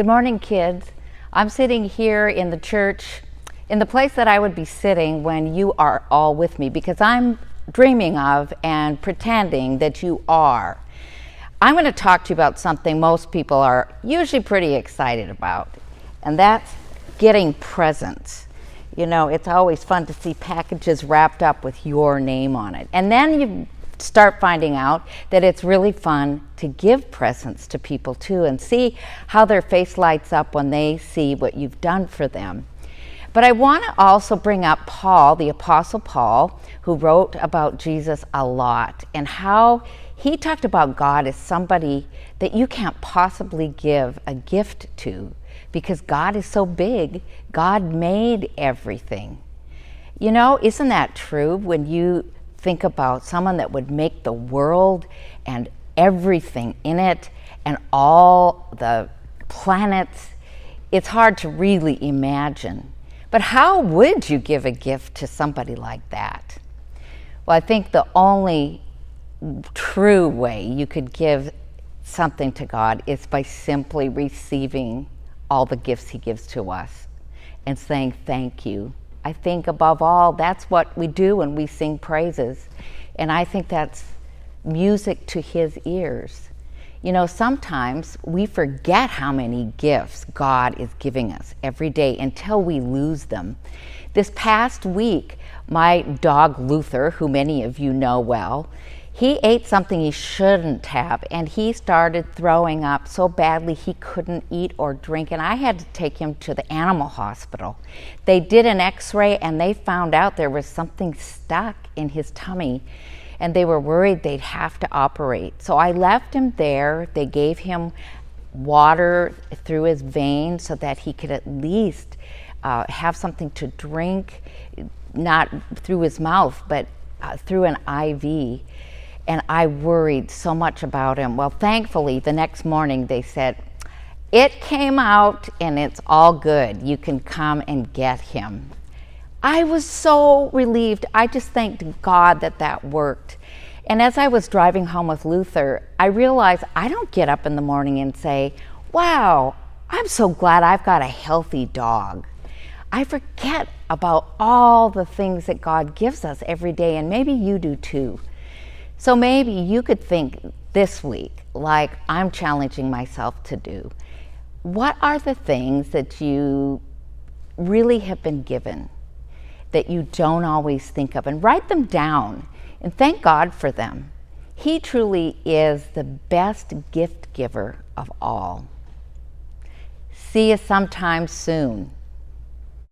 Good morning, kids. I'm sitting here in the church, in the place that I would be sitting when you are all with me, because I'm dreaming of and pretending that you are. I'm going to talk to you about something most people are usually pretty excited about, and that's getting presents. You know, it's always fun to see packages wrapped up with your name on it. And then you start finding out that it's really fun to give presents to people too and see how their face lights up when they see what you've done for them. But I want to also bring up Paul, the Apostle Paul, who wrote about Jesus a lot and how he talked about God as somebody that you can't possibly give a gift to because God is so big. God made everything. You know, isn't that true when you think about someone that would make the world and everything in it and all the planets? It's hard to really imagine. But how would you give a gift to somebody like that? Well, I think the only true way you could give something to God is by simply receiving all the gifts He gives to us and saying thank you. I think above all, that's what we do when we sing praises. And I think that's music to His ears. You know, sometimes we forget how many gifts God is giving us every day until we lose them. This past week, my dog Luther, who many of you know well, he ate something he shouldn't have, and he started throwing up so badly he couldn't eat or drink, and I had to take him to the animal hospital. They did an x-ray, and they found out there was something stuck in his tummy, and they were worried they'd have to operate. So I left him there. They gave him water through his veins so that he could at least have something to drink, not through his mouth, but through an IV. And I worried so much about him. Well, thankfully, the next morning they said, it came out and it's all good. You can come and get him. I was so relieved. I just thanked God that that worked. And as I was driving home with Luther, I realized I don't get up in the morning and say, wow, I'm so glad I've got a healthy dog. I forget about all the things that God gives us every day, and maybe you do too. So maybe you could think this week, like I'm challenging myself to do, what are the things that you really have been given that you don't always think of? And write them down and thank God for them. He truly is the best gift giver of all. See you sometime soon.